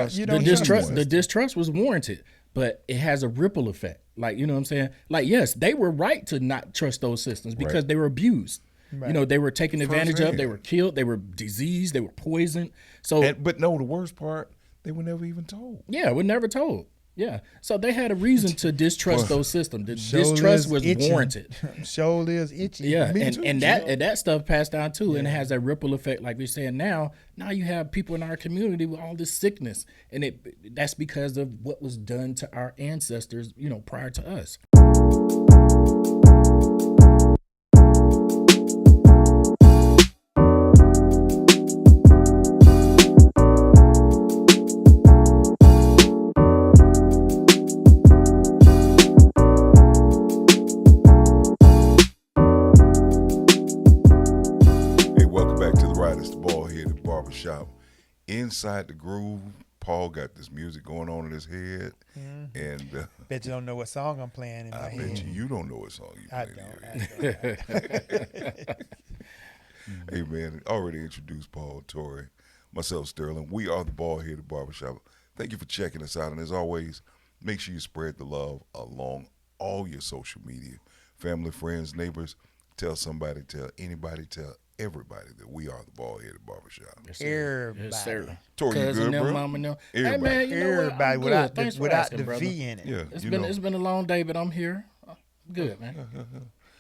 The distrust was warranted, but it has a ripple effect. Like, you know what I'm saying? Like, yes, they were right to not trust those systems because they were abused. Right. You know, they were taken advantage of. They were killed. They were diseased. They were poisoned. So, but no, the worst part, they were never even told. Yeah, we're never told. Yeah, so they had a reason to distrust those systems. The distrust was warranted. Shoulders itchy. Yeah, and that stuff passed down too, and it has that ripple effect, like we're saying now. Now you have people in our community with all this sickness, and that's because of what was done to our ancestors, you know, prior to us. Inside the groove, Paul got this music going on in his head, and bet you don't know what song I'm playing in my head. I bet you don't know what song you playing in your head. Hey man, already introduced Paul, Torrey, myself, Sterling. We are the Baldheaded Barbershop. Thank you for checking us out, and as always, make sure you spread the love along all your social media, family, friends, neighbors. Tell somebody, tell anybody, tell everybody that we are the Baldheaded Barbershop. Yes, everybody. Yes, sir. Tori, you good, bro? Mama, no. Everybody. Hey, man, you know everybody without asking, the brother. V in it. Yeah, it's been a long day, but I'm here. Good, man.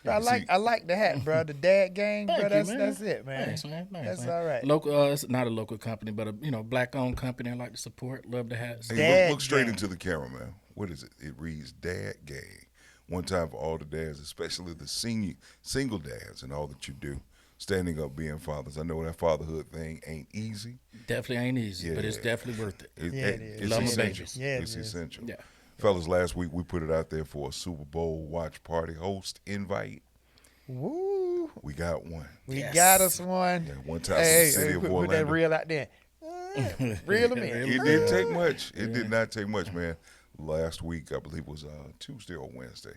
I like the hat, bro. The dad gang, bro. That's it, man. Thanks, man. That's all right. Local, it's not a local company, but a black-owned company. I like to support. Love the hats. Hey, look straight into the camera, man. What is it? It reads Dad Gang. One time for all the dads, especially the single dads, and all that you do. Standing up, being fathers. I know that fatherhood thing ain't easy. Definitely ain't easy, but it's definitely worth it. It is. It's Love essential. Yeah, it's essential. Yeah. Fellas, last week we put it out there for a Super Bowl watch party host invite. Woo! We got one. We got us one. Yeah, one time in the city of Orlando. Put that reel out there. Reel them in. It didn't take much. It did not take much, man. Last week, I believe it was Tuesday or Wednesday,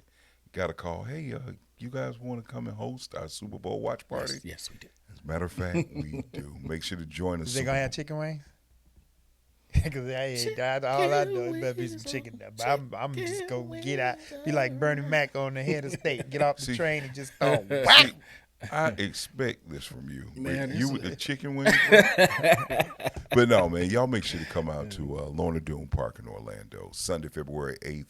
got a call. Hey, you guys want to come and host our Super Bowl watch party? Yes, we do. As a matter of fact, we do. Make sure to join us. Is they going to have chicken wings? Because all I know is better be some chicken there. But I'm just going to get out, be like Bernie Mac on the head of state, get off the train and just throw whack. I expect this from you. Man, you with the chicken wings? But no, man, y'all make sure to come out to Lorna Doone Park in Orlando, Sunday, February 8th,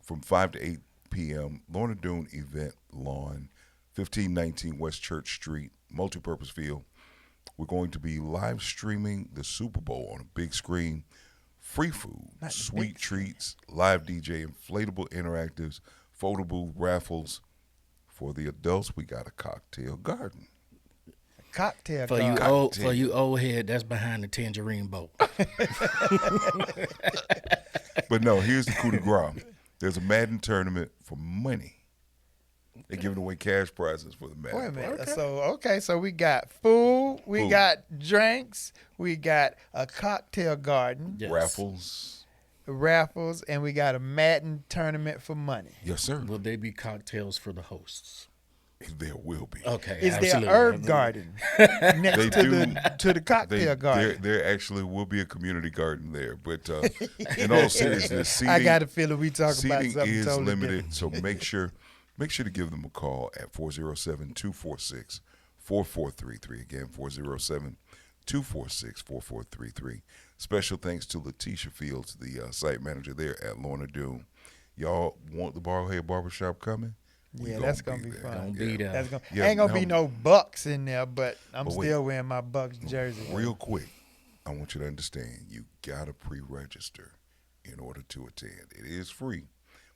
from 5 to 8 p.m. Lorna Doone Event Lawn, 1519 West Church Street, multipurpose field. We're going to be live streaming the Super Bowl on a big screen, free food, sweet treats, live DJ, inflatable interactives, foldable raffles. For the adults, we got a cocktail garden. Cocktail for garden. For you old head, that's behind the tangerine boat. But no, here's the coup de grace. There's a Madden tournament for money. They're giving away cash prizes for the Madden. Wait a minute. Okay. So we got food, we got drinks, we got a cocktail garden, Yes. Raffles, and we got a Madden tournament for money. Yes, sir. Will they be cocktails for the hosts? There will be. Okay. Is there an herb garden next to the cocktail garden? There actually will be a community garden there. But in all seriousness, seating, I got a feeling we talk about something is totally limited, different. so make sure to give them a call at 407-246-4433. Again, 407-246-4433. Special thanks to Letitia Fields, the site manager there at Lorna Doone. Y'all want the Baldheaded Barbershop coming? Yeah, that's gonna be fun. Gonna be there. Ain't gonna be no Bucks in there, but I'm still wearing my Bucks jersey. Real quick, I want you to understand, you gotta pre-register in order to attend. It is free,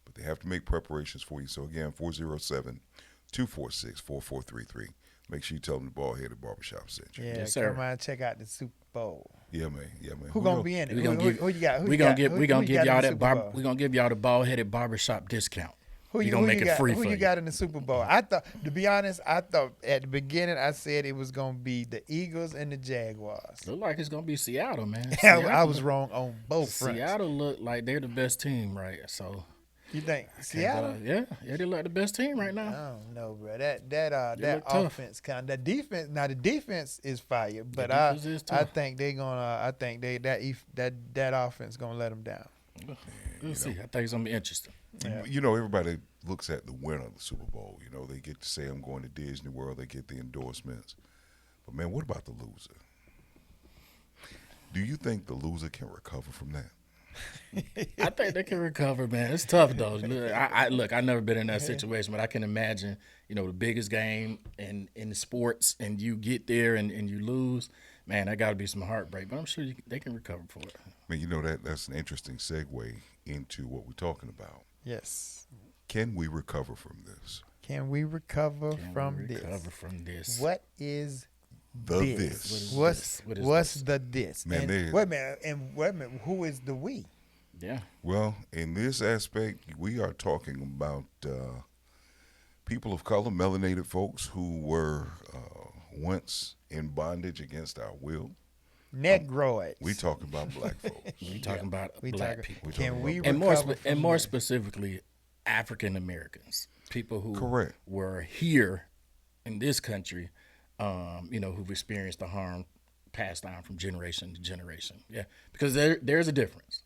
but they have to make preparations for you. So again, 407-246-4433. Make sure you tell them the Baldheaded Barbershop sent you. Yeah, Yes, sir. come on, check out the Super Bowl. Yeah, man. Who gonna be in it? We gonna give y'all the Baldheaded Barbershop discount. We gonna make it free for you. Who you got in the Super Bowl? I thought, to be honest, at the beginning I said it was gonna be the Eagles and the Jaguars. Look like it's gonna be Seattle, man. I was wrong on both fronts. Seattle look like they're the best team, right? So You think Seattle? Yeah, they look like the best team right I now. don't know, bro. That look tough. offense that defense. Now the defense is fire, but defense is I tough. think they gonna. I think that offense gonna let them down. We'll see. I think it's gonna be interesting. Yeah. You know, everybody looks at the winner of the Super Bowl. You know, they get to say, I'm going to Disney World. They get the endorsements. But, man, what about the loser? Do you think the loser can recover from that? I think they can recover, man. It's tough though. Look, I've never been in that situation, but I can imagine, the biggest game in sports, and you get there and you lose. Man, that got to be some heartbreak. But I'm sure they can recover for it. I mean, that's an interesting segue into what we're talking about. Yes. Can we recover from this? Can we recover from this? What is the this? this? What's the this? Man, and wait a minute. Who is the we? Yeah. Well, in this aspect, we are talking about people of color, melanated folks who were once in bondage against our will. Negroids. We talking about black folks. We talking about black people. Can we and recover more specifically, African Americans, people who Correct. were here in this country, who've experienced the harm passed down from generation to generation. Yeah, because there's a difference.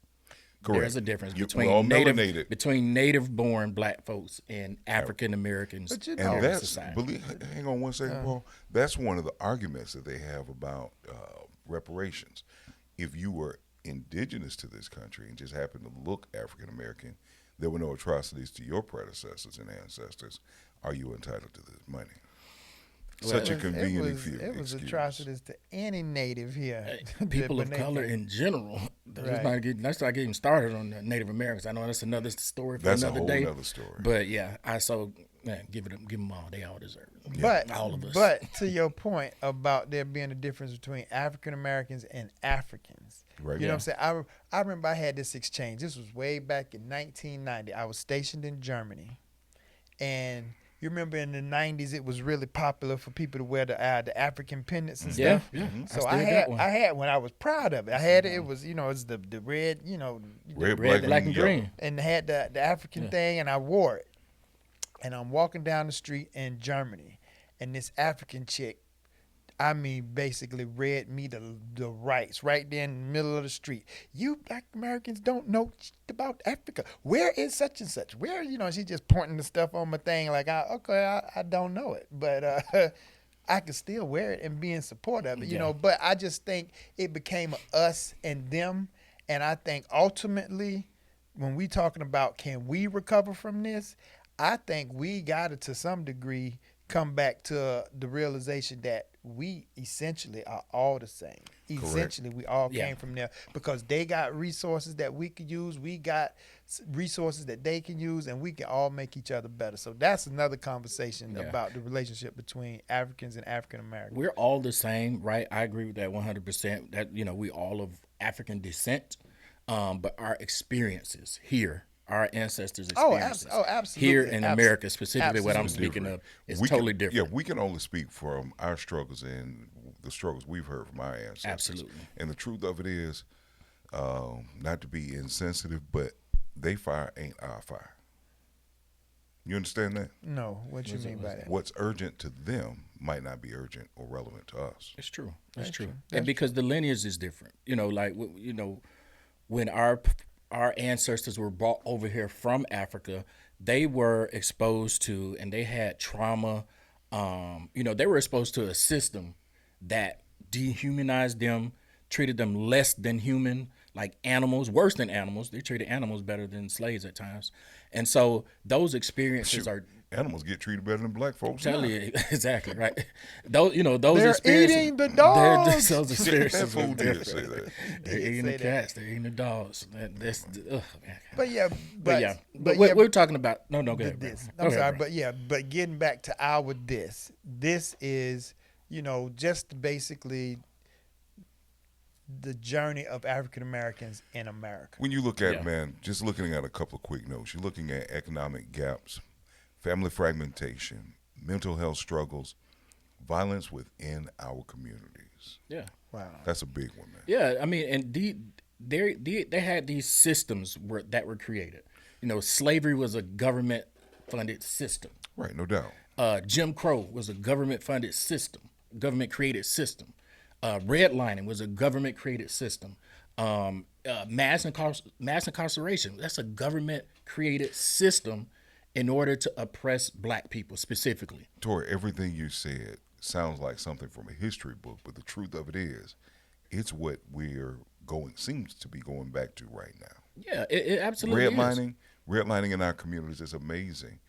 Correct. There's a difference We're all between native-born black folks and African Americans in and society. Hang on one second, Paul. That's one of the arguments that they have about reparations. If you were indigenous to this country and just happened to look African American, there were no atrocities to your predecessors and ancestors. Are you entitled to this money? Such a convenient excuse. It was atrocities to any native here. People of color in general. Let's not get even started on the Native Americans. I know that's another story for another day. That's a whole other story. But yeah, give them all. They all deserve it. But all of us. But to your point about there being a difference between African Americans and Africans, right? You know what I'm saying? I remember I had this exchange. This was way back in 1990. I was stationed in Germany, and you remember in the 90s, it was really popular for people to wear the African pendants and stuff. Yeah. So I had one. I was proud of it. I had it. It was, it's the red, red, black, and green. And it had the African thing, and I wore it. And I'm walking down the street in Germany, and this African chick, basically read me the rights right there in the middle of the street. You black Americans don't know about Africa. Where is such and such? Where, she just pointing the stuff on my thing like, I don't know it. But I could still wear it and be in support of it, But I just think it became us and them. And I think ultimately, when we talking about can we recover from this, I think we got to some degree come back to the realization that we essentially are all the same. Correct. Essentially, we all came from there because they got resources that we could use. We got resources that they can use, and we can all make each other better. So that's another conversation about the relationship between Africans and African Americans. We're all the same, right? I agree with that 100%. That we all of African descent, but our experiences here. Our ancestors' experiences. Absolutely. Here in America, specifically what I'm speaking of, is totally different. Yeah, we can only speak from our struggles and the struggles we've heard from our ancestors. Absolutely. And the truth of it is, not to be insensitive, but they fire ain't our fire. You understand that? No, what you mean by that? What's urgent to them might not be urgent or relevant to us. It's true. That's true. And because the lineage is different. When our ancestors were brought over here from Africa, they were exposed to, and they had trauma. They were exposed to a system that dehumanized them, treated them less than human, like animals, worse than animals. They treated animals better than slaves at times. And so those experiences are... Animals get treated better than black folks. Tell you exactly right. Those they're experiences, eating the dogs. Those experiences that fool did say that. They're eating the cats. They're eating the dogs. But we're talking about. No, go ahead. This. I'm sorry, but getting back to our this. This is just basically the journey of African Americans in America. When you look at just looking at a couple of quick notes, you're looking at economic gaps, family fragmentation, mental health struggles, violence within our communities. Yeah. Wow. That's a big one, man. Yeah, and they had these systems that were created. Slavery was a government-funded system. Right, no doubt. Jim Crow was a government-funded system, government-created system. Redlining was a government-created system. Mass incarceration, that's a government-created system in order to oppress black people specifically. Tori, everything you said sounds like something from a history book, but the truth of it is, it's what seems to be going back to right now. Yeah, it absolutely is. Redlining in our communities is amazing.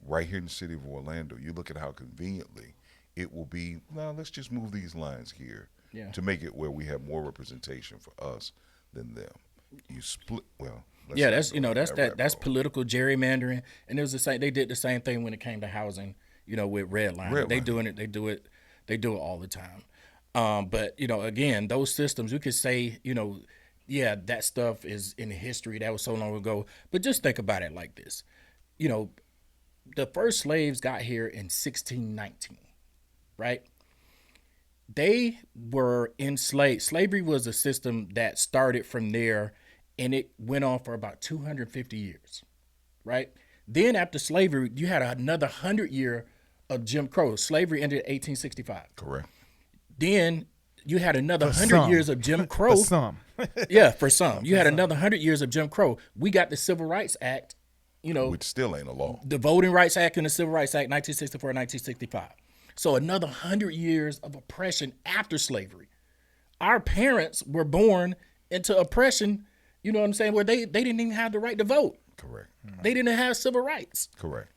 Right here in the city of Orlando, you look at how conveniently it will be, let's just move these lines here to make it where we have more representation for us than them. You split, that's political gerrymandering, and it was the same. They did the same thing when it came to housing. With redlining, they do it all the time. But again, those systems, you could say, that stuff is in history. That was so long ago. But just think about it like this. The first slaves got here in 1619, right? They were enslaved. Slavery was a system that started from there, and it went on for about 250 years, right? Then after slavery, you had another 100 year of Jim Crow. Slavery ended in 1865. Correct. Then you had another 100 years of Jim Crow. For some. Yeah, for some. You had another 100 years of Jim Crow. We got the Civil Rights Act, which still ain't a law. The Voting Rights Act and the Civil Rights Act, 1964 and 1965. So another 100 years of oppression after slavery. Our parents were born into oppression, where they didn't even have the right to vote. Correct. They didn't have civil rights. Correct.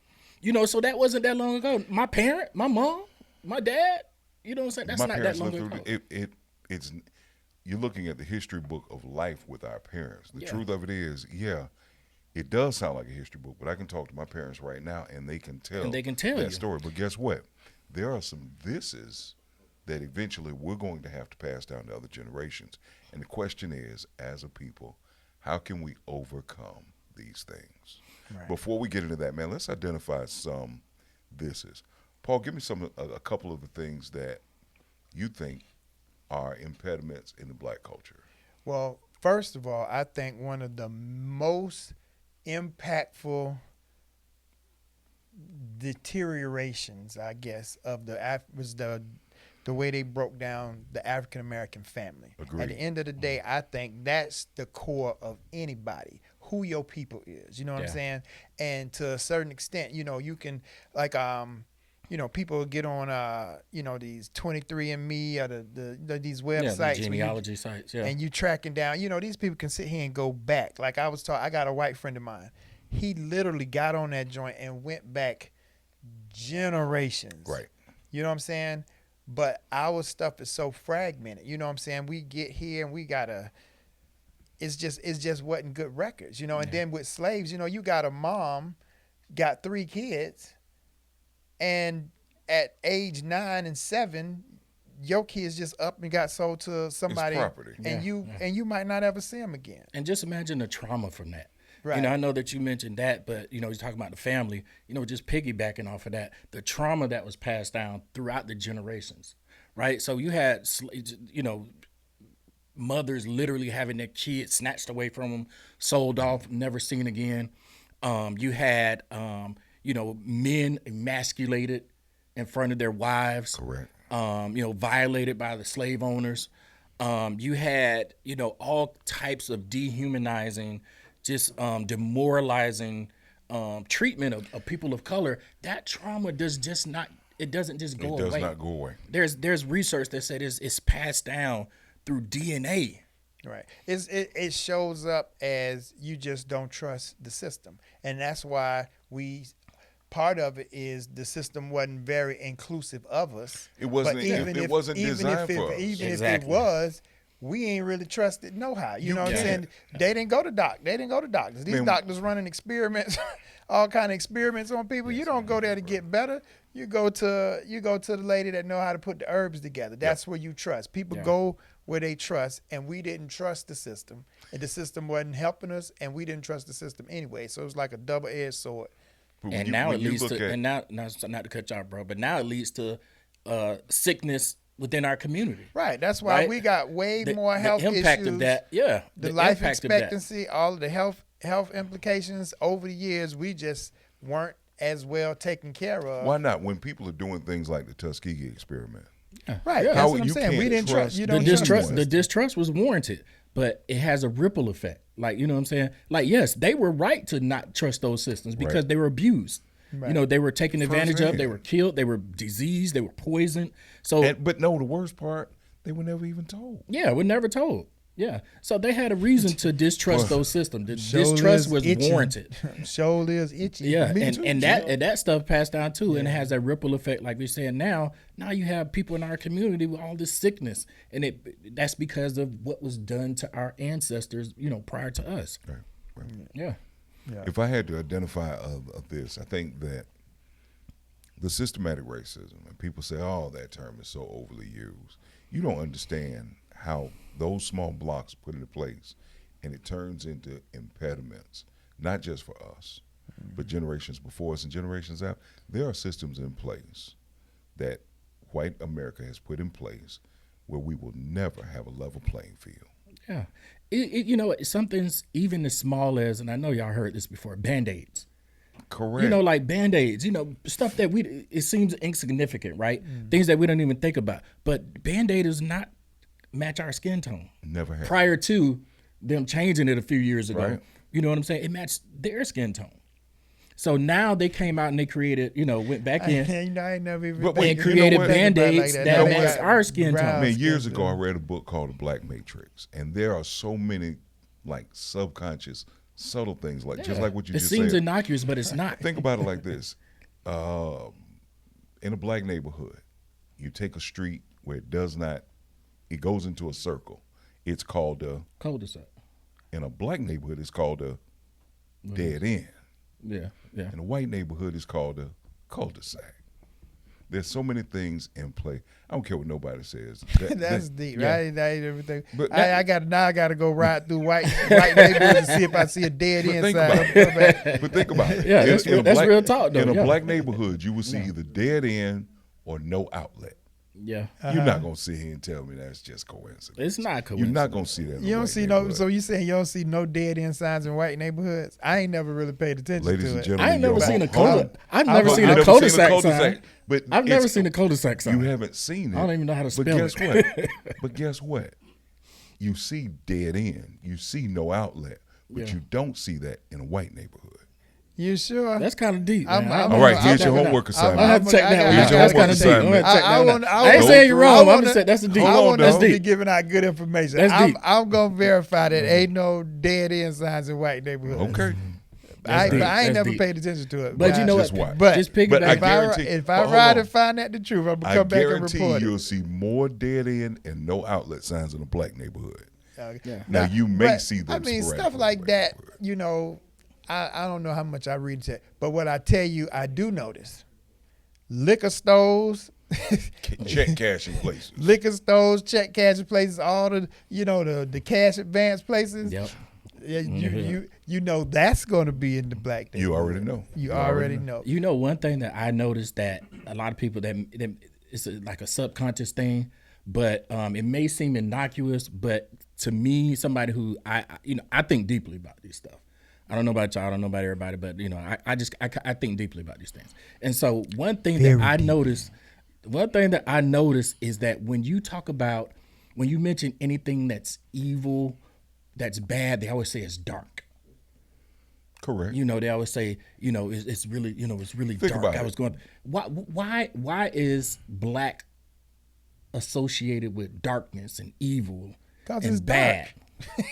So that wasn't that long ago. My parent, my mom, my dad, that's not that long ago. It's you're looking at the history book of life with our parents. The truth of it is, it does sound like a history book, but I can talk to my parents right now, and they can tell that story. But guess what? There are some thises that eventually we're going to have to pass down to other generations. And the question is, as a people, how can we overcome these things? Right. Before we get into that, man, let's identify some thises. Paul, give me a couple of the things that you think are impediments in the black culture. Well, first of all, I think one of the most impactful deteriorations, I guess, of was the way they broke down the African American family. Agreed. At the end of the day, I think that's the core of anybody, who your people is. You know what I'm saying? And to a certain extent, you can people get on these 23andMe or these websites, the genealogy sites, and you tracking down. These people can sit here and go back. Like I got a white friend of mine. He literally got on that joint and went back generations. Right. You know what I'm saying? But our stuff is so fragmented. You know what I'm saying? We get here and we gotta. It's just wasn't good records. And then with slaves, you got a mom, got 3 kids, and at age 9 and 7, your kids just up and got sold to somebody, it's property. And you might not ever see them again. And just imagine the trauma from that. Right. I know that you mentioned that, but you're talking about the family. Just piggybacking off of that, the trauma that was passed down throughout the generations, right? So you had, mothers literally having their kids snatched away from them, sold off, never seen again. You had, men emasculated in front of their wives. Correct. Violated by the slave owners. You had, all types of dehumanizing, just demoralizing treatment of people of color. That trauma doesn't just go away. It does not go away. There's research that said it's passed down through DNA. Right. It shows up as you just don't trust the system. And that's why part of it is the system wasn't very inclusive of us. It wasn't designed for us. Even if it was, we ain't really trusted know-how. You know what I'm saying? They didn't go to doctors. These doctors running experiments, all kind of experiments on people. You don't go there to get better. You go to the lady that know how to put the herbs together. That's where you trust. People go where they trust, and we didn't trust the system. And the system wasn't helping us, and we didn't trust the system anyway. So it was like a double-edged sword. And now it leads to, and now, not to cut you off, bro, but now it leads to sickness within our community. Right. That's why we got way more health issues. The impact of that, The life expectancy, all of the health health implications over the years we just weren't as well taken care of. Why not? When people are doing things like the Tuskegee experiment, Right. Yeah. That's what I'm you saying. We can't didn't trust. trust You the don't distrust, trust the distrust was warranted, but it has a ripple effect. Like, you know what I'm saying? Like, yes, they were right to not trust those systems because they were abused. Right. You know, they were taken advantage of. They Firsthand. were killed. They were diseased. They were poisoned. So, but no, the worst part, they were never even told. yeah, we're never told. Yeah. So they had a reason to distrust those systems. The Shoulder distrust is was itching. warranted. Shoulder is itchy. Yeah, Me and, too, and Joe. that stuff passed down too, and it has that ripple effect, like we're saying now. Now you have people in our community with all this sickness, and that's because of what was done to our ancestors, you know, prior to us. Right. Yeah. If I had to identify of this, I think that the systematic racism, and people say, oh, that term is so overly used. You don't understand how those small blocks put into place, and it turns into impediments, not just for us, but generations before us and generations after. There are systems in place that white America has put in place where we will never have a level playing field. Yeah. You know, something's even as small as, and I know y'all heard this before, Band-Aids. Correct. You know, like Band-Aids, you know, stuff that it seems insignificant, right? Things that we don't even think about. But Band-Aid does not match our skin tone. Never have. Prior to them changing it a few years ago. Right. You know what I'm saying? It matched their skin tone. So now they came out and they created, you know, went back in You know, I ain't never even. But think- wait, and created what? Band-Aids Like that They matched got our skin brown tone. Man, skin years ago, I tone. read a book called The Black Matrix, and there are so many, like, subconscious, subtle things, like just like what you it just seems said. innocuous, but it's not. Think about it like this: in a black neighborhood, you take a street where it goes into a circle. It's called a. Cul-de-sac. In a black neighborhood, it's called a dead end. Yeah, yeah. In a white neighborhood, it's called a cul-de-sac. There's so many things in play. I don't care what nobody says. That's deep, yeah. right? That ain't everything. But I got to go ride through white neighborhoods and see if I see a dead But end think sign. about it. But think about it. Yeah, that's real talk, though. In a Yeah. black neighborhood, you will see either dead end or no outlet. Yeah. You're not gonna sit here and tell me that's just coincidence. It's not You're coincidence. not gonna see that. In You a don't white see neighborhood. no. So you saying you don't see no dead end signs in white neighborhoods? I ain't never really paid attention Ladies to and it. gentlemen, I ain't never your seen a home- cul-de-sac. I've I've never seen never a cul-de-sac sign. But I've never it's- seen a cul-de-sac sign. You haven't seen it. I don't even know how to But spell guess it. what? But guess what? You see dead end. You see no outlet, but Yeah. you don't see that in a white neighborhood. You sure? That's kind of deep. I'm- Man. I'm- All right, I'm- here's your I'm- homework I assignment. have to check that one Here's out. your That's homework kind of deep. I'm assignment. gonna check that one wanna- out. I I ain't wanna- saying you're I wrong. I'm wanna- just saying that's a deep. Hold I on, want dog. us to be deep. giving out good information. That's deep. I'm gonna verify that ain't no dead end signs in white neighborhoods. Okay. That's deep. But I ain't That's never deep. paid attention to it. But you know Just what? watch. But Just But I piggyback. guarantee- if but I hold ride on. and find out the truth, I'm gonna I come back and guarantee report you'll it. see more dead end and no outlet signs in a black neighborhood. Yeah. Now, you may but, see them I mean, stuff sporadically like in the that. neighborhood. You know, I don't know how much I read into it, but what I tell you, I do notice liquor stores. Check cashing places. Liquor stores, check cashing places, all the cash advance places. Yep. Yeah, you know that's going to be in the black. You already know. You already know. You know, one thing that I noticed that a lot of people that it's like a subconscious thing, but it may seem innocuous, but to me, somebody who I think deeply about these stuff. I don't know about y'all, I don't know about everybody, but you know, I think deeply about these things. And so one thing that I noticed is that when you mention anything that's evil, that's bad, they always say it's dark. Correct. You know, they always say, you know, it's really, you know, it's really Think dark. about I it. was going, why is black associated with darkness and evil 'Cause and it's bad?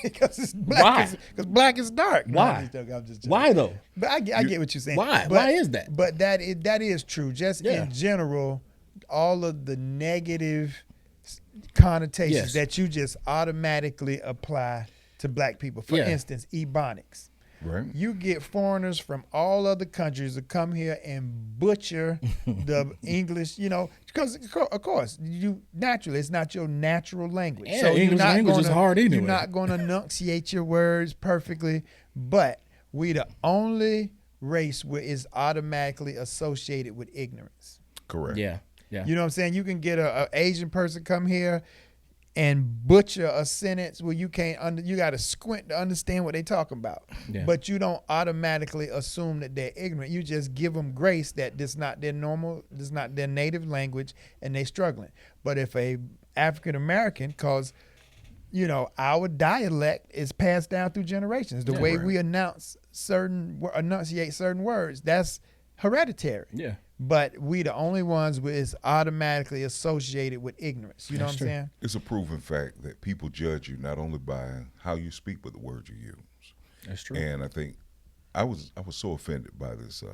Because it's black. Why? Because black is dark. No, Why? I'm just joking, I'm just joking. Why though? But I get what you're saying. Why? But- Why is that? But that is true. Just Yeah. in general, all of the negative connotations Yes. that you just automatically apply to black people. For Yeah. instance, ebonics. Right. You get foreigners from all other countries to come here and butcher the English, you know, because of course it's not your natural language. Yeah, so you're English not language is gonna- hard anyway. You're not going to enunciate your words perfectly, but we the only race where it's automatically associated with ignorance. Correct. Yeah, yeah. You know what I'm saying? You can get a Asian person come here. and butcher a sentence where you can't you got to squint to understand what they talking about. Yeah. But you don't automatically assume that they're ignorant. You just give them grace that this not their this not their native language, and they struggling. But if a African American, cause our dialect is passed down through generations. The way we enunciate certain words, that's hereditary. Yeah. But we the only ones where it's automatically associated with ignorance. You know what I'm saying? It's a proven fact that people judge you not only by how you speak, but the words you use. That's true. And I think I was so offended by this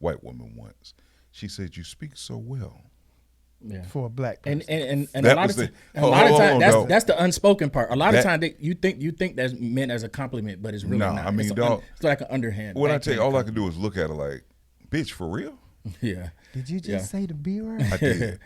white woman once. She said, "You speak so well." Yeah. For a black person. And a lot of times that's the unspoken part. A lot of times you think that's meant as a compliment, but it's really not. I mean, it's like an underhand. What I tell you, all I can do is look at her like, "Bitch, for real?" Yeah. Did you just say the B word? I did.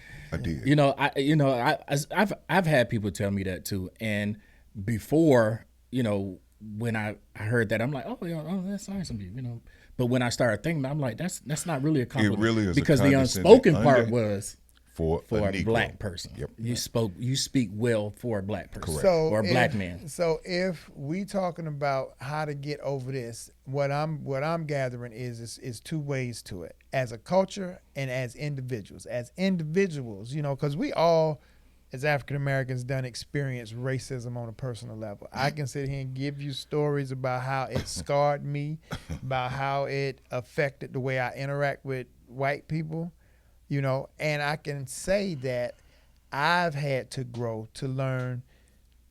I've had people tell me that too. And before, when I heard that, I'm like, oh, that's nice of you, But when I started thinking, I'm like, that's not really a compliment. It really is because the unspoken part was for a black person. Yep. You speak well for a black person. Correct. Or a black man. So if we talking about how to get over this, what I'm gathering is two ways to it. As a culture and as individuals. As individuals, because we all, as African Americans, done experience racism on a personal level. I can sit here and give you stories about how it scarred me, about how it affected the way I interact with white people. And I can say that I've had to grow to learn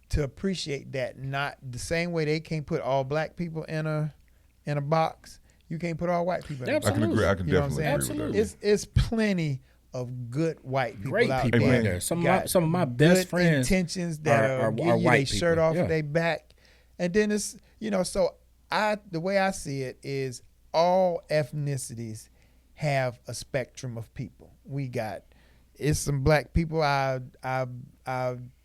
to appreciate that. Not the same way they can't put all black people in a box, you can't put all white people in a box. I can agree. I can definitely agree with that. It's plenty of good white people Great out people there. out there. Some of my best friends intentions that are give you white their shirt people. off their back, and then it's so the way I see it is all ethnicities have a spectrum of people. It's some black people I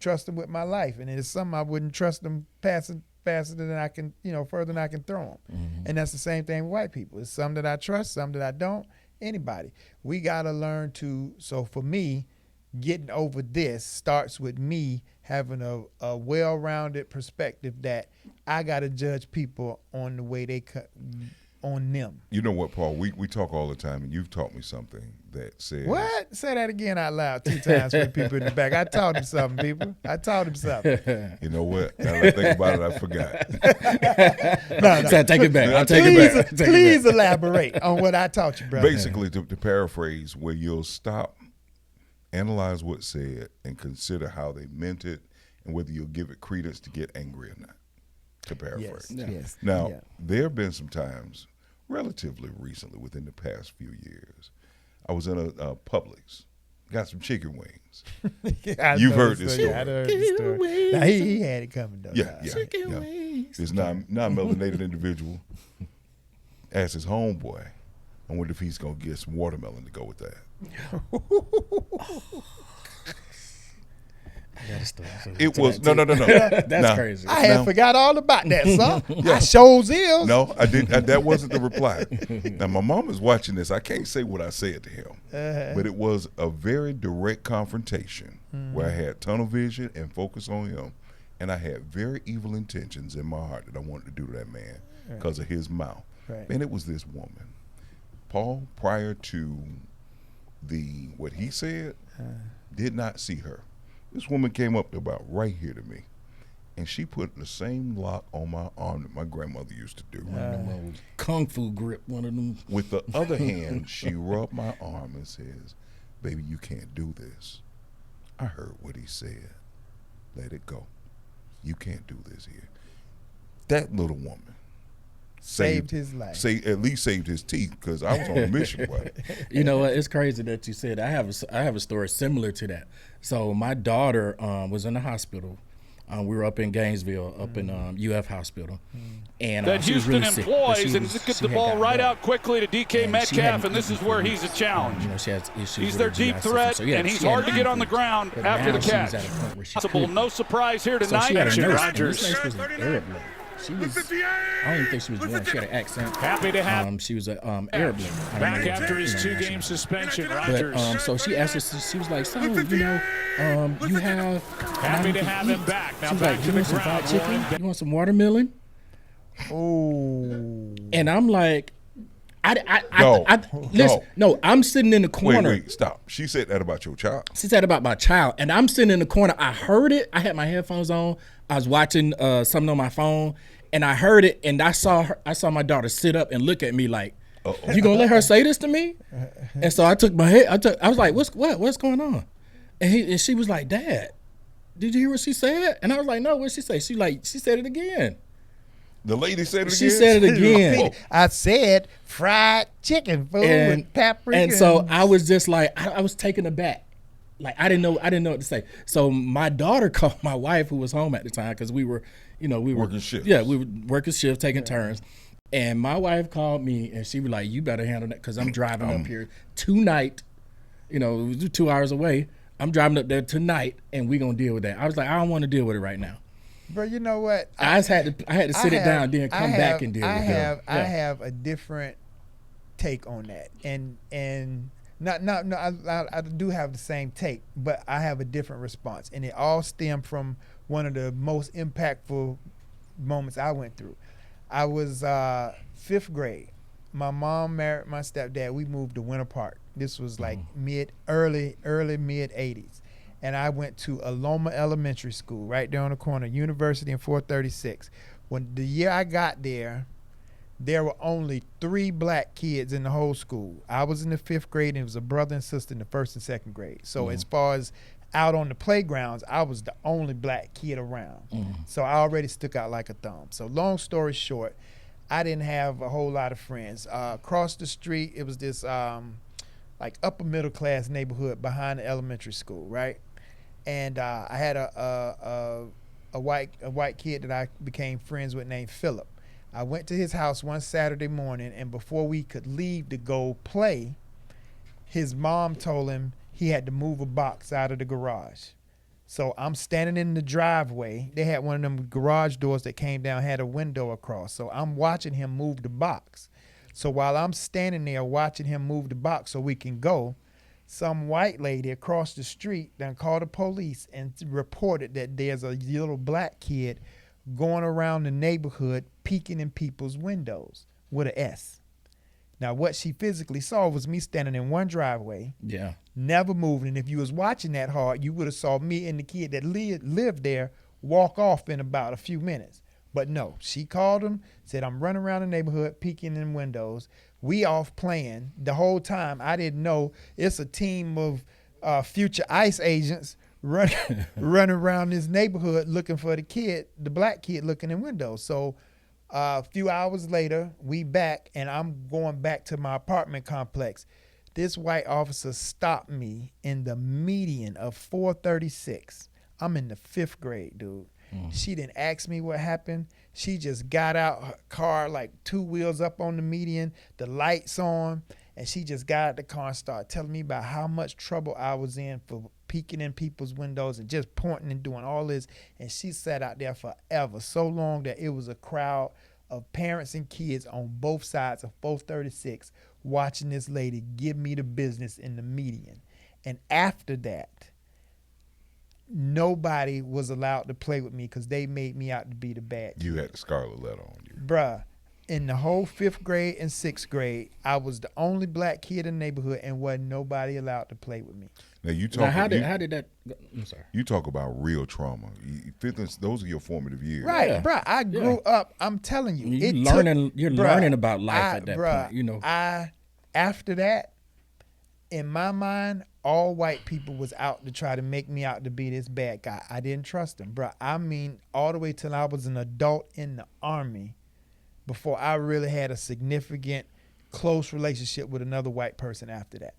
trust them with my life, and there's some I wouldn't trust them faster than I can, further than I can throw them. Mm-hmm. And that's the same thing with white people. It's some that I trust, some that I don't. Anybody. We gotta learn to. So for me, getting over this starts with me having a well-rounded perspective that I gotta judge people on the way they on them. You know what, Paul? We talk all the time, and you've taught me something that says... What? Say that again out loud 2 times for the people in the back. I taught him something, people. I taught him something. You know what? Now that I think about it, I forgot. No. So take it back. I'll take it back. Please elaborate on what I taught you, brother. Basically, to paraphrase, where you'll stop, analyze what's said, and consider how they meant it, and whether you'll give it credence to get angry or not. To paraphrase. Yes. Now, there have been some times, relatively recently, within the past few years, I was in a Publix, got some chicken wings. You've heard this story. I heard this story. Now, he had it coming, though. Yeah. Wings. This non-melanated individual asked his homeboy, I wonder if he's going to get some watermelon to go with that. It was no. That's crazy. I had forgot all about that, son. I shows is. No, I didn't. That wasn't the reply. Now my mom is watching this. I can't say what I said to him, but it was a very direct confrontation where I had tunnel vision and focus on him, and I had very evil intentions in my heart that I wanted to do to that man because of his mouth. Right. And it was this woman, Paul. Prior to what he said, did not see her. This woman came up to about right here to me, and she put the same lock on my arm that my grandmother used to do. One of them old kung fu grip, one of them. With the other hand, she rubbed my arm and says, "Baby, you can't do this." I heard what he said. Let it go. You can't do this here. That little woman saved his life. At least saved his teeth, because I was on a mission. Buddy. You know what? It's crazy that you said. I have a story similar to that. So my daughter was in the hospital. We were up in Gainesville, up in UF Hospital, and that she was Houston really sick, employs and just get the ball right out quickly to DK Metcalf, and this is where he's a challenge. She has issues. He's with their her deep GI threat, system. So, and he's hard to get on the ground after the catch. Possible, no surprise here so tonight, she had a nurse, Rodgers. and this nurse was an Arab lady. She was. I don't even think she was born. She had an accent. Happy to have. She was a Arab lady. Back after his 2-game suspension, Rogers. But so she asked us. She was like, "So you have." Happy to have him back. Now back to the some fried ground. chicken? You want some watermelon? Oh. And I'm like, listen, no, I'm sitting in the corner. Wait, stop. She said that about your child? She said about my child, and I'm sitting in the corner. I heard it. I had my headphones on. I was watching something on my phone, and I heard it, and I saw my daughter sit up and look at me like, "You gonna let her say this to me?" And so I took my head. I was like, "What's going on?" And she was like, "Dad, did you hear what she said?" And I was like, "No, what she say?" She said it again. The lady said it again? She said it again. I said fried chicken food with paprika. And so I was just like, I was taken aback. Like I didn't know what to say. So my daughter called my wife, who was home at the time, because we were working shifts. Yeah, we were working shifts, taking turns. And my wife called me, and she was like, "You better handle that, because I'm driving up here tonight. It was 2 hours away. I'm driving up there tonight, and we're gonna deal with that." I was like, "I don't want to deal with it right now." But you know what? I had to sit it down, then come back and deal with it. I have a different take on that, and I do have the same take, but I have a different response, and it all stemmed from one of the most impactful moments I went through. I was 5th grade. My mom married my stepdad. We moved to Winter Park. This was like early mid 80s. And I went to Aloma Elementary School right there on the corner, University and 436. When the year I got there were only 3 black kids in the whole school. I was in the 5th grade, and it was a brother and sister in the 1st and 2nd grade. So as far as out on the playgrounds, I was the only black kid around. So I already stuck out like a thumb. So long story short, I didn't have a whole lot of friends. Across the street, it was this like upper middle class neighborhood behind the elementary school, right? And I had a white kid that I became friends with named Philip. I went to his house one Saturday morning, and before we could leave to go play, his mom told him he had to move a box out of the garage. So I'm standing in the driveway. They had one of them garage doors that came down, had a window across. So I'm watching him move the box. So while I'm standing there watching him move the box so we can go, some white lady across the street then called the police and reported that there's a little black kid going around the neighborhood peeking in people's windows with an S. Now, what she physically saw was me standing in one driveway, never moving. And if you was watching that hard, you would have saw me and the kid that lived there walk off in about a few minutes. But no, she called him, said, "I'm running around the neighborhood peeking in windows." We off playing. The whole time, I didn't know it's a team of future ICE agents running around this neighborhood looking for the kid, the black kid looking in windows. So a few hours later, we back, and I'm going back to my apartment complex. This white officer stopped me in the median of 436. I'm in the 5th grade, dude. She didn't ask me what happened. She just got out her car, like 2 wheels up on the median, the lights on, and she just got out the car and started telling me about how much trouble I was in for peeking in people's windows and just pointing and doing all this. And she sat out there forever, so long that it was a crowd of parents and kids on both sides of 436 watching this lady give me the business in the median. And after that, nobody was allowed to play with me because they made me out to be the bad kid. You had the scarlet letter on you. Bruh, in the whole 5th grade and 6th grade, I was the only black kid in the neighborhood and wasn't nobody allowed to play with me. Now you talk. How did that? I'm sorry. You talk about real trauma. Those are your formative years. Right, bruh. I grew up. I'm telling you, You're learning about life at that point. You know. After that, in my mind, all white people was out to try to make me out to be this bad guy. I didn't trust them, bro. I mean, all the way till I was an adult in the Army before I really had a significant, close relationship with another white person after that.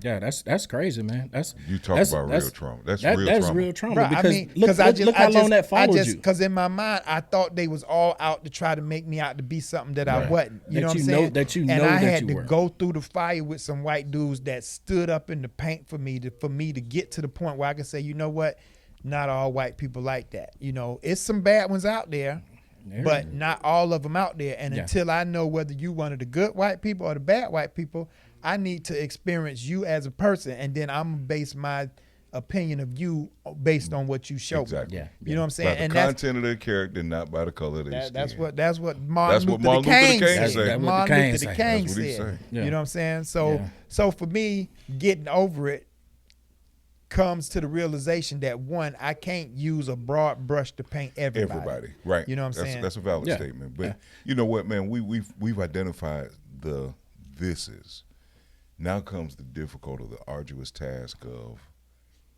Yeah, that's crazy, man. You talk about real trauma. That's real trauma. Bro, because look how long that followed you. Because in my mind, I thought they was all out to try to make me out to be something that I wasn't. You know what I'm saying? And I had to go through the fire with some white dudes that stood up in the paint for me to get to the point where I could say, you know what? Not all white people like that. You know, it's some bad ones out there. but not all of them out there. And until I know whether you one of the good white people or the bad white people, I need to experience you as a person, and then I'm gonna base my opinion of you based on what you show. Exactly. You know what I'm saying? By the content of their character, not by the color of their skin. That's what Martin Luther King said. Martin Luther King said. You know what I'm saying? So for me, getting over it comes to the realization that, one, I can't use a broad brush to paint everybody. Right. You know what I'm saying? That's a valid statement. But you know what, man? We've identified the thises. Now comes the difficult or the arduous task of,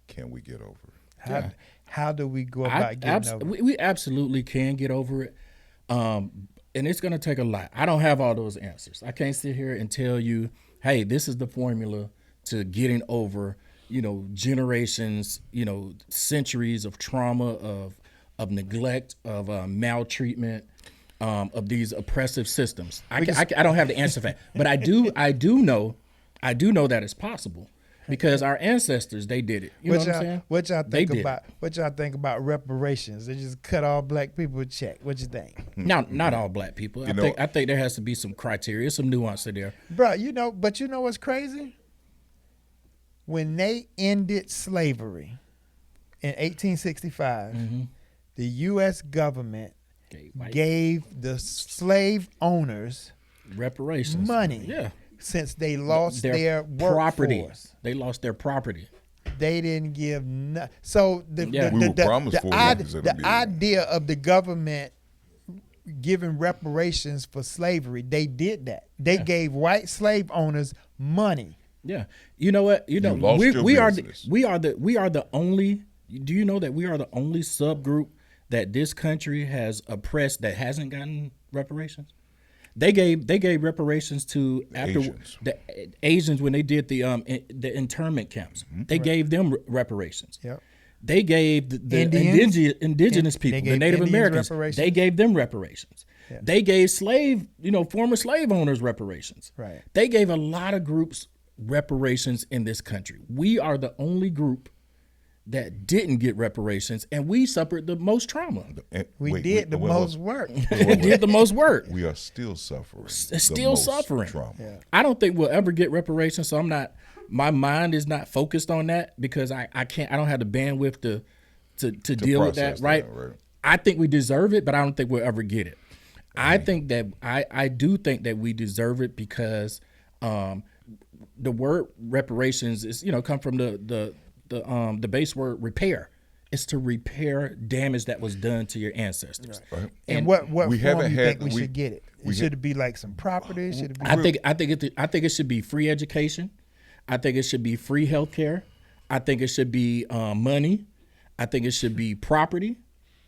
can we get over it? How do we go about getting over it? We absolutely can get over it. And it's going to take a lot. I don't have all those answers. I can't sit here and tell you, hey, this is the formula to getting over, generations, centuries of trauma, of neglect, of maltreatment, of these oppressive systems. I don't have the answer for that. But I do know that it's possible. Because our ancestors, they did it. You know what I'm saying? What y'all think about reparations? They just cut all black people a check. What you think? Not all black people. I think there has to be some criteria, some nuance there. Bro, but you know what's crazy? When they ended slavery in 1865, the U.S. government gave the slave owners reparations, money. Yeah. Since they lost their property. Workforce. They lost their property. They didn't give so the idea of the government giving reparations for slavery, they did that. They gave white slave owners money. Yeah. You know what? We are the only, do you know that we are the only subgroup that this country has oppressed that hasn't gotten reparations? They gave reparations to the Asians when they did the internment camps. They gave them reparations. Yep. They gave the indigenous people, the Native Americans. They gave them reparations. Yeah. They gave former slave owners reparations. Right. They gave a lot of groups reparations in this country. We are the only group that didn't get reparations, and we suffered the most trauma. We did the most work. Did the most work. We are still suffering. Suffering. Trauma. Yeah. I don't think we'll ever get reparations, so my mind is not focused on that because I don't have the bandwidth to deal with that, right? I think we deserve it, but I don't think we'll ever get it. I think that I do think that we deserve it because the word reparations is come from the base word repair. It's to repair damage that was done to your ancestors. Right. And what form you think we should get it? Should it be like some property? Should it be I think it should be free education. I think it should be free health care. I think it should be money. I think it should be property.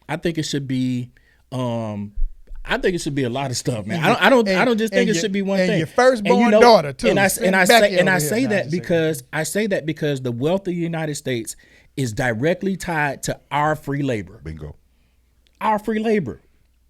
I think it should be a lot of stuff, man. I don't just think it should be one thing. And your firstborn daughter too. And I say that because the wealth of the United States is directly tied to our free labor. Bingo. Our free labor.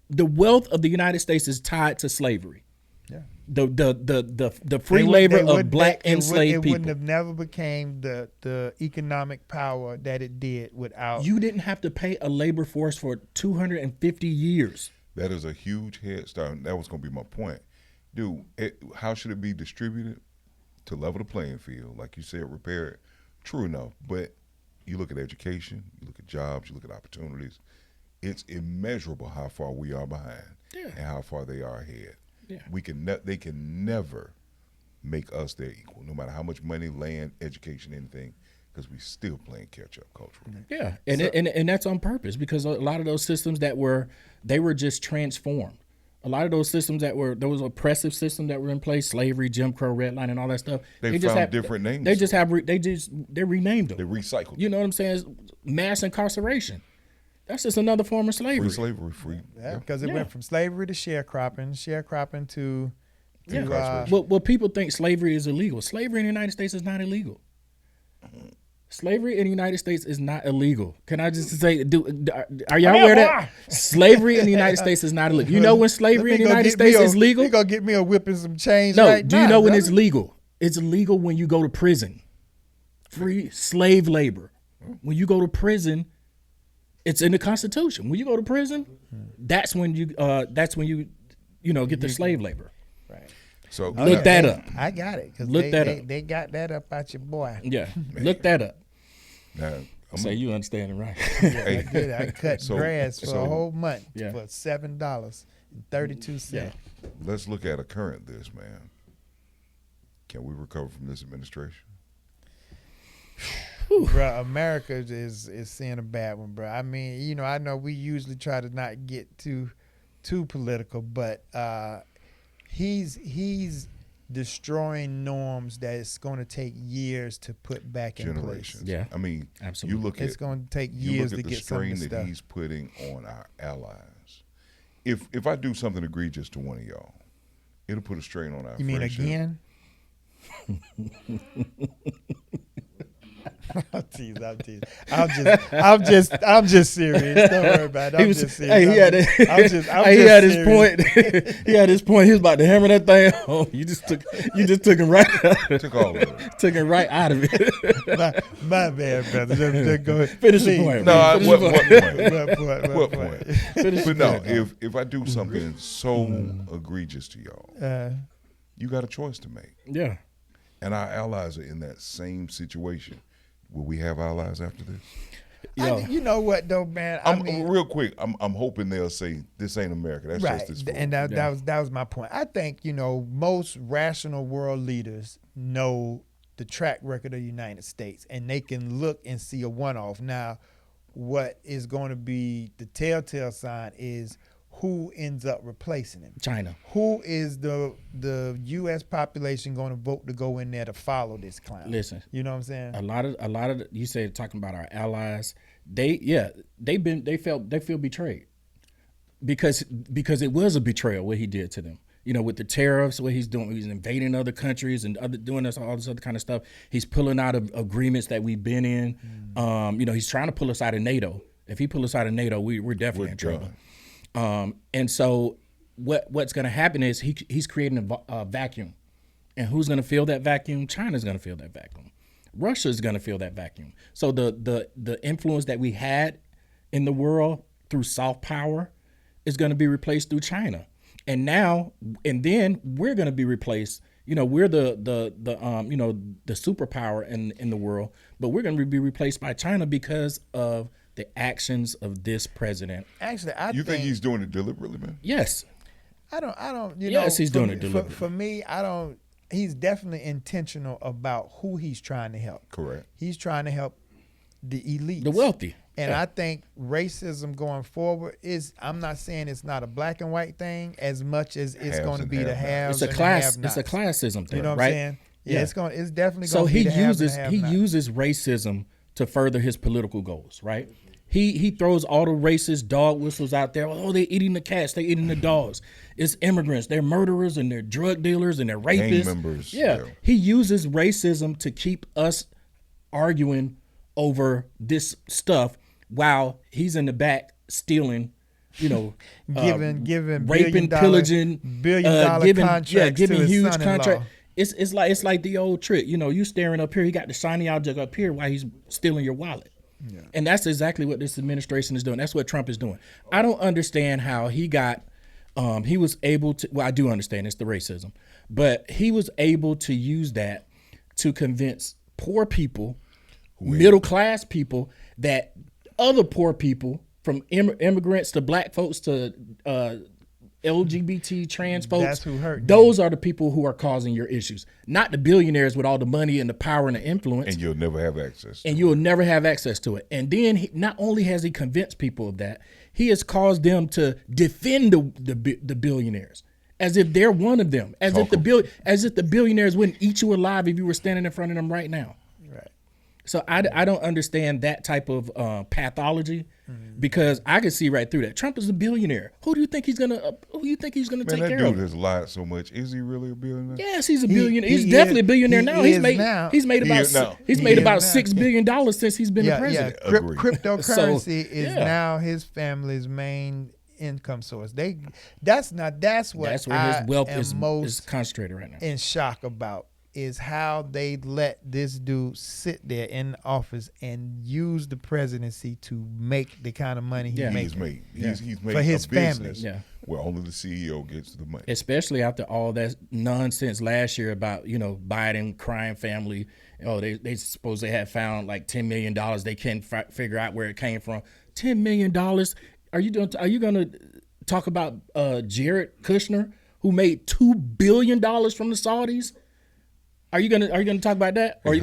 The wealth of the United States is tied to slavery. Yeah. The free labor of black enslaved people. It wouldn't have never became the economic power that it did without. You didn't have to pay a labor force for 250 years. That is a huge head start. That was going to be my point. Dude, how should it be distributed? To level the playing field. Like you said, repair it. True enough. But you look at education, you look at jobs, you look at opportunities. It's immeasurable how far we are behind and how far they are ahead. Yeah. They can never make us their equal, no matter how much money, land, education, anything, because we still playing catch up culturally. Yeah, and that's on purpose because a lot of those systems they were just transformed. A lot of those systems those oppressive systems that were in place, slavery, Jim Crow, redlining, and all that stuff. They just found different names. They renamed them. They recycled. You know what I'm saying? Mass incarceration. That's just another form of slavery. Free slavery, free. Yeah, because it went from slavery to sharecropping to well, people think slavery is illegal. Slavery in the United States is not illegal. Slavery in the United States is not illegal. Can I just say, are y'all aware that slavery in the United States is not illegal? You know when slavery in the United States is legal? You gonna get me a whipping some change? No, right do now, you know brother? when it's legal? It's illegal when you go to prison. Free slave labor. When you go to prison, It's in the Constitution. When you go to prison, that's when you get the slave labor. Right. So Look that up. I got it. Cause Look that up. They got that up out your boy. Yeah, look that up. Now, Say you understand it right. I did. I cut grass for a whole month for $7.32. Yeah. Let's look at a current this, man. Can we recover from this administration? Bro, America is seeing a bad one, bro. I mean, I know we usually try to not get too political, but he's destroying norms that it's going to take years to put back in place. Yeah, I mean, absolutely. You look at it's going to take years to get some of the strain that he's putting on our allies. If I do something egregious to one of y'all, it'll put a strain on our. You mean friendship. again? I'm teasing. I'm just serious. Don't worry about it. I'm just serious. Hey, he had his point. He had his point. He was about to hammer that thing home. You just took him right out. Took all of it. Took him right out of it. my bad, brother. Just go ahead. Finish the point. No, what point? But no, if I do something so egregious to y'all, you got a choice to make. Yeah. And our allies are in that same situation. Will we have allies after this? You know what though, man? Real quick, I'm hoping they'll say this ain't America. That's right. just this. And that was my point. I think most rational world leaders know the track record of the United States, and they can look and see a one-off. Now, what is going to be the telltale sign is who ends up replacing him. China. Who is the U.S. population going to vote to go in there to follow this clown? Listen, you know what I'm saying? A lot of you said talking about our allies. They feel betrayed because it was a betrayal what he did to them. With the tariffs, what he's doing, he's invading other countries and doing all this other kind of stuff. He's pulling out of agreements that we've been in. He's trying to pull us out of NATO. If he pulls us out of NATO, we're definitely in trouble. And so what's going to happen is he's creating a vacuum. And who's going to fill that vacuum? China's going to fill that vacuum. Russia's going to fill that vacuum. So the influence that we had in the world through soft power is going to be replaced through China. And then we're going to be replaced. We're the superpower in the world, but we're going to be replaced by China because of the actions of this president. Actually, you think he's doing it deliberately, man? Yes. I don't. Yes, he's doing it deliberately. For me, I don't. He's definitely intentional about who he's trying to help. Correct. He's trying to help the elites, the wealthy. And I think racism going forward I'm not saying it's not a black and white thing as much as it's going to be the haves. It's a class. It's a classism thing. You know what right? I'm saying? Yeah, it's definitely so going to be the haves and have-nots. he uses racism to further his political goals, right? He throws all the racist dog whistles out there. Oh, they're eating the cats. They're eating the dogs. It's immigrants. They're murderers and they're drug dealers and they're rapists. Gang members. Yeah. He uses racism to keep us arguing over this stuff while he's in the back stealing, giving raping, pillaging, billion-dollar contracts giving to his huge son-in-law. contract. It's like the old trick. You staring up here. He got the shiny object up here while he's stealing your wallet. Yeah. And that's exactly what this administration is doing. That's what Trump is doing. I don't understand how he was able to, well, I do understand it's the racism, but he was able to use that to convince poor people, middle-class people, that other poor people, from immigrants to black folks to LGBT trans folks, that's who hurt. Those are the people who are causing your issues, not the billionaires with all the money and the power and the influence. And you'll never have access. You'll never have access to it. And then not only has he convinced people of that, he has caused them to defend the billionaires as if they're one of them, as if the billionaires wouldn't eat you alive if you were standing in front of them right now. Right. So I don't understand that type of pathology. Because I can see right through that. Trump is a billionaire. Who do you think he's gonna take care that of? dude has lied so much. Is he really a billionaire? Yes, he's a billionaire. He's definitely a billionaire now. He's made about $6 billion since he's been the president. Yeah. Cryptocurrency is now his family's main income source. That's where his wealth is concentrated right now. In shock about is how they let this dude sit there in the office and use the presidency to make the kind of money he's making. He's made for his a business family. where only the CEO gets the money. Especially after all that nonsense last year about, Biden crime family. They suppose they had found like $10 million. They can't figure out where it came from. $10 million. Are you going to talk about Jared Kushner, who made $2 billion from the Saudis? Are you gonna talk about that? Or are you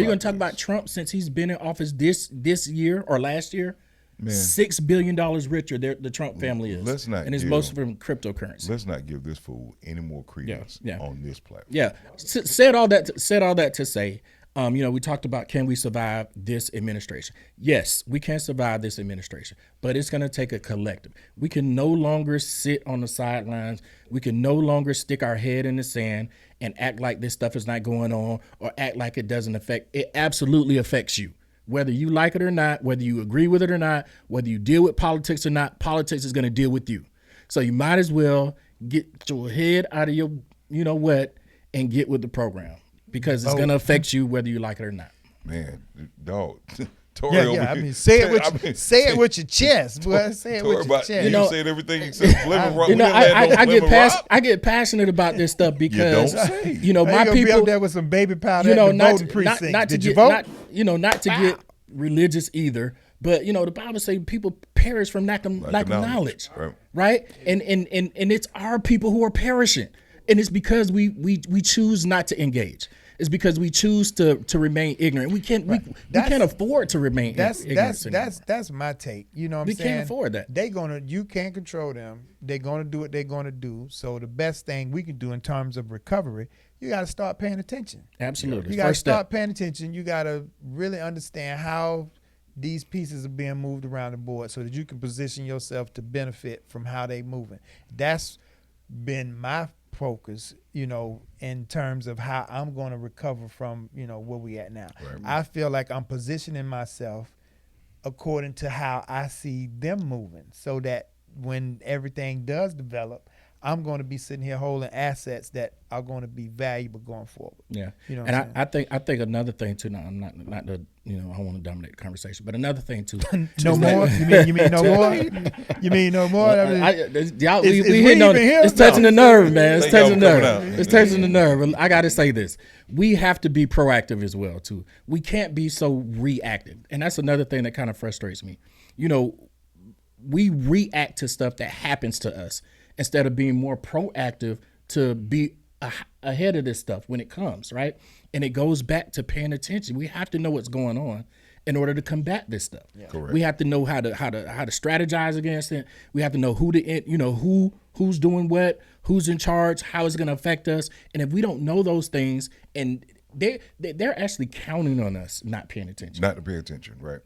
gonna talk about Trump since he's been in office this year or last year? Man. $6 billion richer the Trump family is. And it's mostly from cryptocurrency. Let's not give this fool any more credence on this platform. Yeah. Said all that to say, we talked about, can we survive this administration? Yes, we can survive this administration, but it's going to take a collective. We can no longer sit on the sidelines. We can no longer stick our head in the sand and act like this stuff is not going on or act like it doesn't affect. It absolutely affects you. Whether you like it or not, whether you agree with it or not, whether you deal with politics or not, politics is going to deal with you. So you might as well get your head out of your, what, and get with the program, because it's going to affect you whether you like it or not. Man, dog. Say it with your chest, boy. Say it with your chest. You said everything except I get passionate about this stuff because my people be up there with some baby powder. Not to get religious either, but the Bible says people perish from lack of knowledge, right? And it's our people who are perishing, and it's because we choose not to engage. It's because we choose to remain ignorant. We can't afford to remain ignorant. That's my take. You know what I'm saying? We can't afford that. You can't control them. They're gonna do what they're gonna do. So the best thing we can do in terms of recovery, you got to start paying attention. Absolutely. You got to start paying attention. You got to really understand how these pieces are being moved around the board so that you can position yourself to benefit from how they moving. That's been my focus, in terms of how I'm going to recover from, where we at now. Right. I feel like I'm positioning myself according to how I see them moving, so that when everything does develop, I'm going to be sitting here holding assets that are going to be valuable going forward. Yeah, I think another thing too. Now, I'm not the I don't want to dominate the conversation, but another thing too. No more. You mean no more? You mean no more? It's touching the nerve, man. It's touching the nerve. It's touching the nerve. I got to say this: we have to be proactive as well too. We can't be so reactive, and that's another thing that kind of frustrates me. We react to stuff that happens to us, instead of being more proactive to be ahead of this stuff when it comes, right? And it goes back to paying attention. We have to know what's going on in order to combat this stuff. Yeah. Correct. We have to know how to strategize against it. We have to know who's doing what, who's in charge, how it's going to affect us. And if we don't know those things, and they're actually counting on us not paying attention. Not to pay attention, right?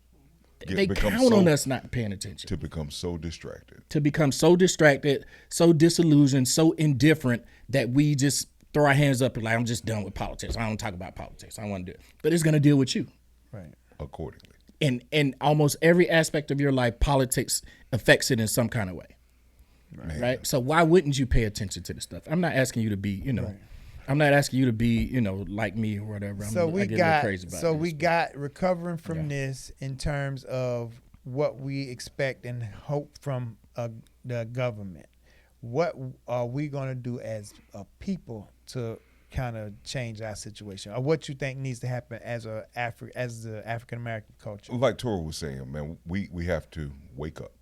They count on us not paying attention. To become so distracted. So disillusioned, so indifferent that we just throw our hands up and like, I'm just done with politics. I don't talk about politics. I don't want to do it. But it's going to deal with you. Right. Accordingly. In almost every aspect of your life, politics affects it in some kind of way. Right? So why wouldn't you pay attention to this stuff? I'm not asking you to be, right. I'm not asking you to be, like me or whatever. I get a little crazy about this. We got recovering from this in terms of what we expect and hope from the government. What are we going to do as a people to kind of change our situation, or what you think needs to happen as the African American culture? Like Tora was saying, man, we have to wake up,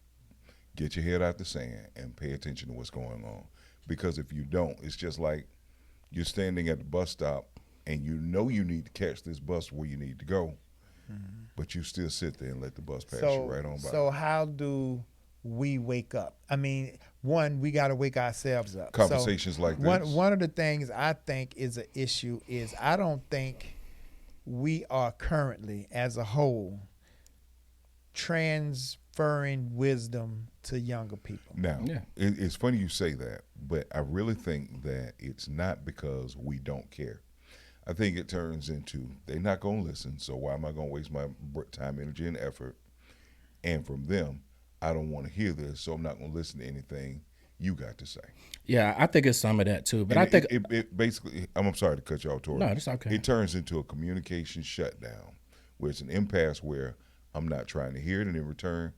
get your head out the sand, and pay attention to what's going on. Because if you don't, it's just like you're standing at the bus stop and you need to catch this bus where you need to go, but you still sit there and let the bus pass you right on by. So how do we wake up? I mean, one, we got to wake ourselves up. Conversations like this. One of the things I think is an issue is I don't think we are currently, as a whole, transferring wisdom to younger people. Now, it's funny you say that, but I really think that it's not because we don't care. I think it turns into they're not going to listen, so why am I going to waste my time, energy, and effort? And from them, I don't want to hear this, so I'm not going to listen to anything you got to say. Yeah, I think it's some of that too. But And I think it basically, I'm sorry to cut you off, Tori. No, that's okay. It turns into a communication shutdown where it's an impasse where I'm not trying to hear it, and in return,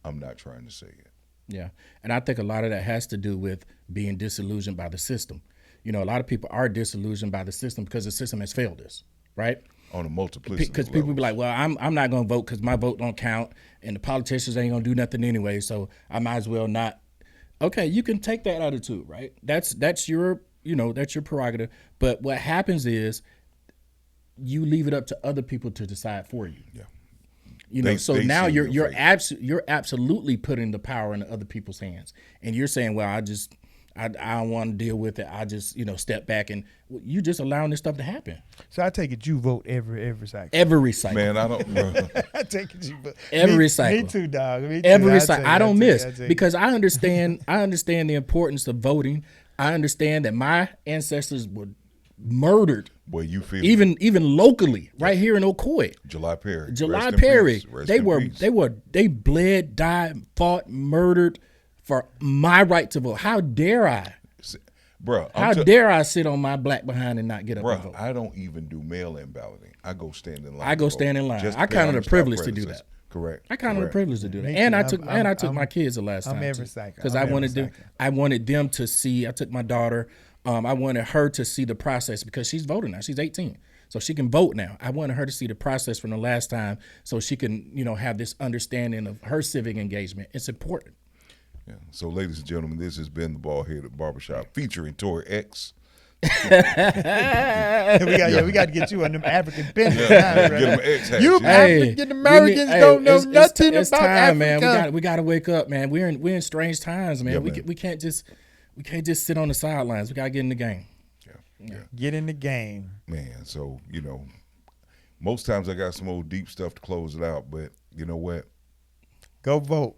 I'm not trying to say it. Yeah, and I think a lot of that has to do with being disillusioned by the system. You know, a lot of people are disillusioned by the system because the system has failed us, right? On a multiplicity Because of people be levels. like, well, I'm not going to vote because my vote don't count, and the politicians ain't going to do nothing anyway, so I might as well not. Okay, you can take that attitude, right? That's your that's your prerogative. But what happens is you leave it up to other people to decide for you. Yeah. So now see you're your you're absolutely putting the power in other people's hands, and you're saying, well, I don't want to deal with it. I just step back, and you just allowing this stuff to happen. So I take it you vote every cycle. Every cycle, Man, I don't. I take it you vote every cycle. Me too, dog. Me too. Every cycle. I don't miss because I understand. I understand the importance of voting. I understand that my ancestors were murdered. Boy, you feel even locally, right here in Ocoee. July Perry. July Rest in Perry. peace. Rest They in were peace. they bled, died, fought, murdered for my right to vote. How dare I? Bruh, How dare I sit on my black behind and not get up and bruh, vote? I don't even do mail-in balloting. I go stand in line. I go to vote. stand in line. Just I pay count it a homage to our privilege to do predecessors. that. Correct. I counted a Correct. privilege to do that, Me and too. I took my kids the last time. I'm every too. cycle. Because I'm I every wanted them. cycle. I wanted them to see. I took my daughter. I wanted her to see the process because she's voting now. She's 18, so she can vote now. I wanted her to see the process from the last time, so she can have this understanding of her civic engagement. It's important. Yeah. So, ladies and gentlemen, this has been the Baldheaded Barbershop featuring Tori X. we got to get you on them African pendants. Get them X hats. You yeah. African Americans don't know nothing it's about time, Africa. man. We got to wake up, man. We're in strange times, man. Yeah, man. We can't just sit on the sidelines. We got to get in the game. Yeah. Get in the game. Man, so, most times I got some old deep stuff to close it out, but you know what? Go vote.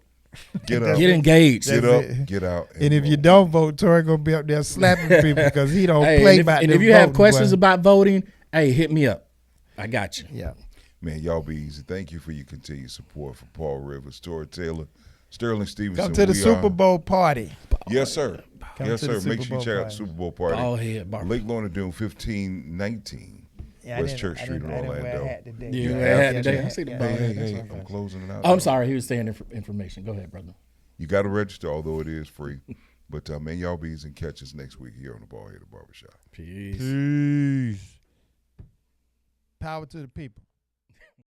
Get up. Get engaged. Get That's up, it. get out. And if you don't vote, Tori gonna be up there slapping people because he don't Hey, play and by. if you have questions about voting, hey, hit me up. I got you. yeah. Man, y'all be easy. Thank you for your continued support for Paul Rivers, Tori Taylor, Sterling Stevenson. Come to the Super Bowl party. Yes, sir. Come Yes, to the sir. Make Super sure you Bowl check out the party. Super Bowl party. Baldhead Barbershop. Lake Lorna Dune 1519. Yeah, West Church Street in I didn't wear a Orlando. hat today. You Yeah, wear a hat yeah, today? yeah. I see the Yeah. bald head. Hey, That's I'm okay. closing it out. Oh, I'm sorry. He was saying information. Go ahead, brother. You got to register, although it is free. But, man, y'all be easy and catch us next week here on the Baldheaded Barbershop. Peace. Peace. Power to the people.